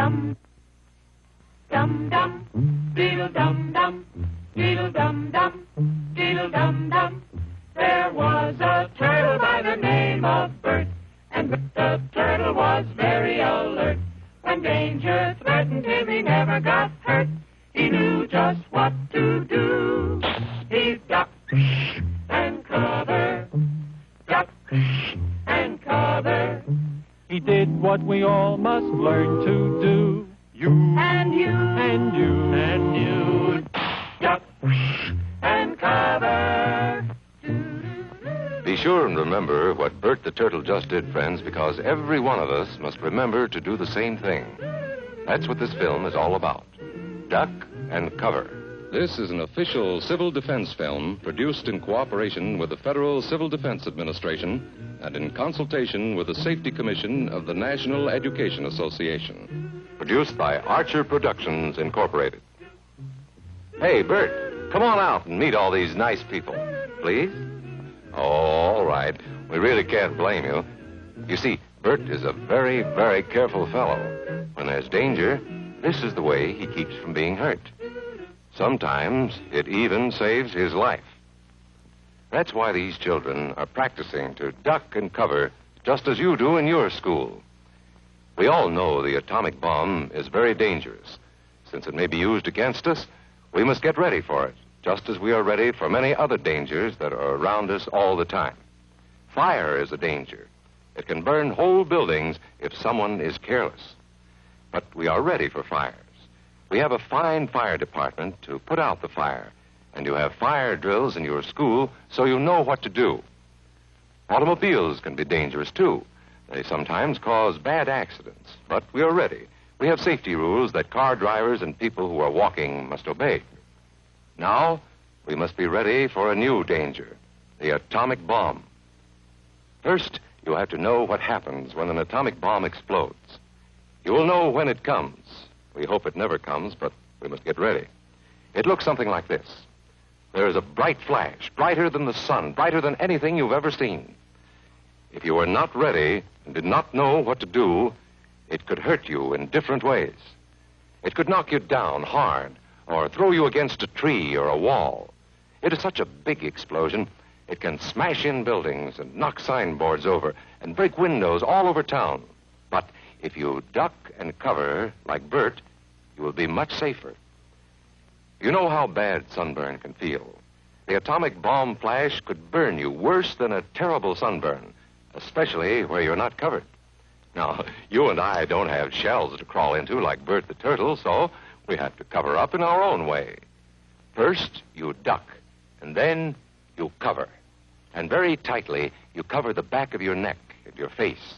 dum. Dum dum, diddle dum dum, diddle dum dum, diddle dum dum. There was a turtle by the name of Bert, and Bert the Turtle was very alert. When danger threatened him, he never got hurt. He knew just what to do. He'd duck and cover, duck and cover. He did what we all must learn to do. You and you And you and you, duck and cover. Be sure and remember what Bert the Turtle just did, friends, because every one of us must remember to do the same thing. That's what this film is all about. Duck and cover. This is an official civil defense film produced in cooperation with the Federal Civil Defense Administration and in consultation with the Safety Commission of the National Education Association. Produced by Archer Productions, Incorporated. Hey, Bert, come on out and meet all these nice people, please. Oh, all right. We really can't blame you. You see, Bert is a very, very careful fellow. When there's danger, this is the way he keeps from being hurt. Sometimes it even saves his life. That's why these children are practicing to duck and cover just as you do in your school. We all know the atomic bomb is very dangerous. Since it may be used against us, we must get ready for it, just as we are ready for many other dangers that are around us all the time. Fire is a danger. It can burn whole buildings if someone is careless. But we are ready for fires. We have a fine fire department to put out the fire, and you have fire drills in your school so you know what to do. Automobiles can be dangerous, too. They sometimes cause bad accidents, but we are ready. We have safety rules that car drivers and people who are walking must obey. Now, we must be ready for a new danger, the atomic bomb. First, you have to know what happens when an atomic bomb explodes. You will know when it comes. We hope it never comes, but we must get ready. It looks something like this. There is a bright flash, brighter than the sun, brighter than anything you've ever seen. If you were not ready and did not know what to do, it could hurt you in different ways. It could knock you down hard or throw you against a tree or a wall. It is such a big explosion, it can smash in buildings and knock signboards over and break windows all over town. But if you duck and cover like Bert, you will be much safer. You know how bad sunburn can feel. The atomic bomb flash could burn you worse than a terrible sunburn, especially where you're not covered. Now, you and I don't have shells to crawl into like Bert the Turtle, so we have to cover up in our own way. First, you duck, and then you cover. And very tightly, you cover the back of your neck and your face.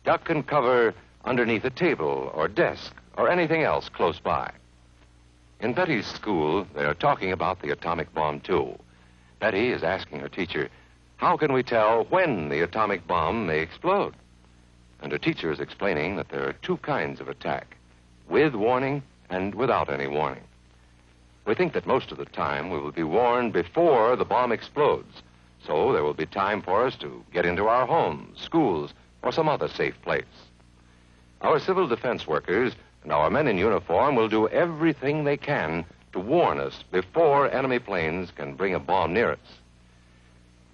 Duck and cover underneath a table or desk or anything else close by. In Betty's school, they are talking about the atomic bomb, too. Betty is asking her teacher, how can we tell when the atomic bomb may explode? And her teacher is explaining that there are two kinds of attack, with warning and without any warning. We think that most of the time we will be warned before the bomb explodes, so there will be time for us to get into our homes, schools, or some other safe place. Our civil defense workers and our men in uniform will do everything they can to warn us before enemy planes can bring a bomb near us.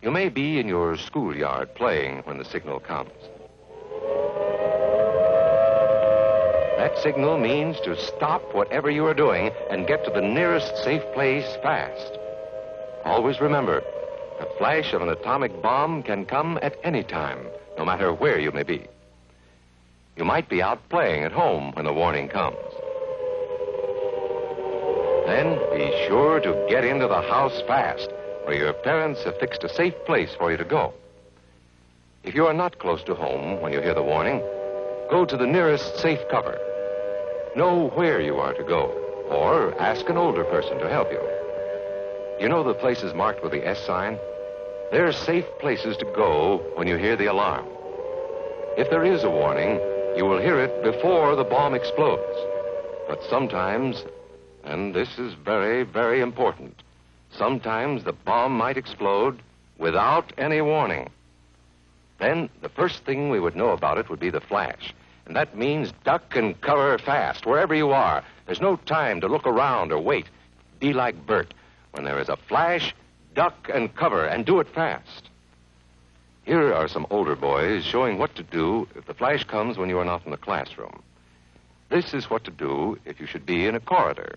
You may be in your schoolyard playing when the signal comes. That signal means to stop whatever you are doing and get to the nearest safe place fast. Always remember, the flash of an atomic bomb can come at any time, no matter where you may be. You might be out playing at home when the warning comes. Then be sure to get into the house fast, where your parents have fixed a safe place for you to go. If you are not close to home when you hear the warning, go to the nearest safe cover. Know where you are to go, or ask an older person to help you. You know the places marked with the S sign? They're safe places to go when you hear the alarm. If there is a warning, you will hear it before the bomb explodes. But sometimes, and this is very, very important, sometimes the bomb might explode without any warning. Then the first thing we would know about it would be the flash. And that means duck and cover fast, wherever you are. There's no time to look around or wait. Be like Bert. When there is a flash, duck and cover, and do it fast. Here are some older boys showing what to do if the flash comes when you are not in the classroom. This is what to do if you should be in a corridor.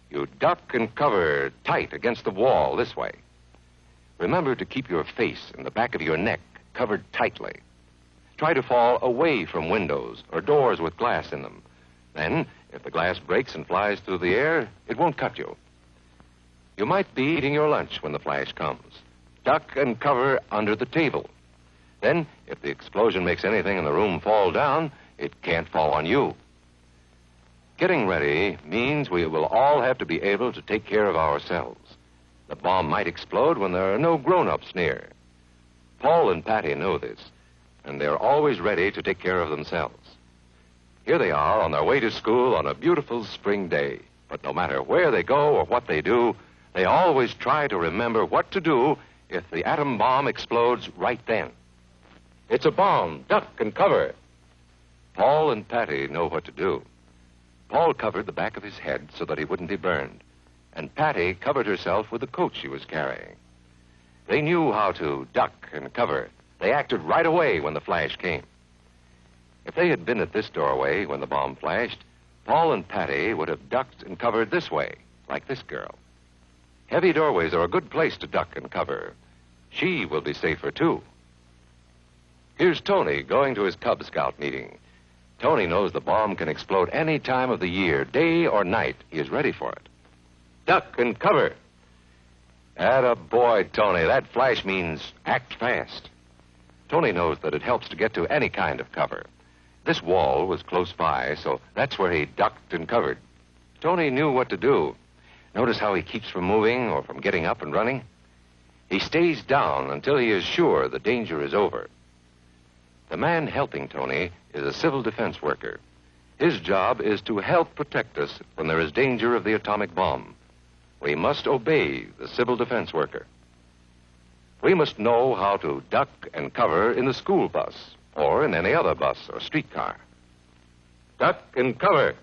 You duck and cover tight against the wall this way. Remember to keep your face and the back of your neck covered tightly. Try to fall away from windows or doors with glass in them. Then, if the glass breaks and flies through the air, it won't cut you. You might be eating your lunch when the flash comes. Duck and cover under the table. Then, if the explosion makes anything in the room fall down, it can't fall on you. Getting ready means we will all have to be able to take care of ourselves. The bomb might explode when there are no grown-ups near. Paul and Patty know this, and they're always ready to take care of themselves. Here they are on their way to school on a beautiful spring day. But no matter where they go or what they do, they always try to remember what to do if the atom bomb explodes right then. It's a bomb. Duck and cover. Paul and Patty know what to do. Paul covered the back of his head so that he wouldn't be burned, and Patty covered herself with the coat she was carrying. They knew how to duck and cover. They acted right away when the flash came. If they had been at this doorway when the bomb flashed, Paul and Patty would have ducked and covered this way, like this girl. Heavy doorways are a good place to duck and cover. She will be safer, too. Here's Tony going to his Cub Scout meeting. Tony knows the bomb can explode any time of the year, day or night. He is ready for it. Duck and cover. Atta boy, Tony. That flash means act fast. Tony knows that it helps to get to any kind of cover. This wall was close by, so that's where he ducked and covered. Tony knew what to do. Notice how he keeps from moving or from getting up and running? He stays down until he is sure the danger is over. The man helping Tony is a civil defense worker. His job is to help protect us when there is danger of the atomic bomb. We must obey the civil defense worker. We must know how to duck and cover in the school bus or in any other bus or streetcar. Duck and cover.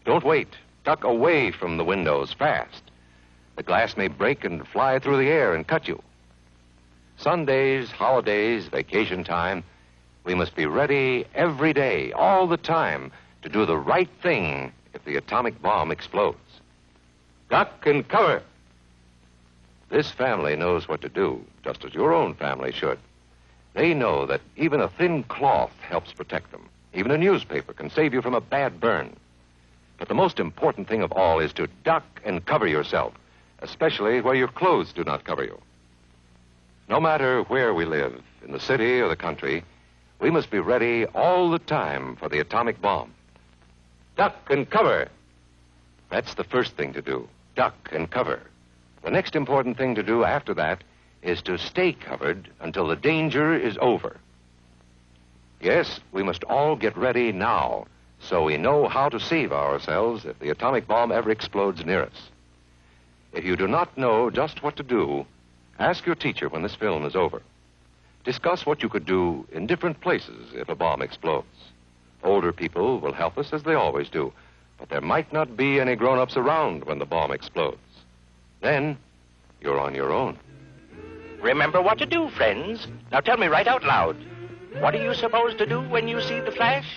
Don't wait. Duck away from the windows fast. The glass may break and fly through the air and cut you. Sundays, holidays, vacation time, we must be ready every day, all the time, to do the right thing if the atomic bomb explodes. Duck and cover. This family knows what to do, just as your own family should. They know that even a thin cloth helps protect them. Even a newspaper can save you from a bad burn. But the most important thing of all is to duck and cover yourself, especially where your clothes do not cover you. No matter where we live, in the city or the country, we must be ready all the time for the atomic bomb. Duck and cover. That's the first thing to do, duck and cover. The next important thing to do after that is to stay covered until the danger is over. Yes, we must all get ready now so we know how to save ourselves if the atomic bomb ever explodes near us. If you do not know just what to do, ask your teacher when this film is over. Discuss what you could do in different places if a bomb explodes. Older people will help us as they always do, but there might not be any grown-ups around when the bomb explodes. Then, you're on your own. Remember what to do, friends. Now tell me right out loud. What are you supposed to do when you see the flash?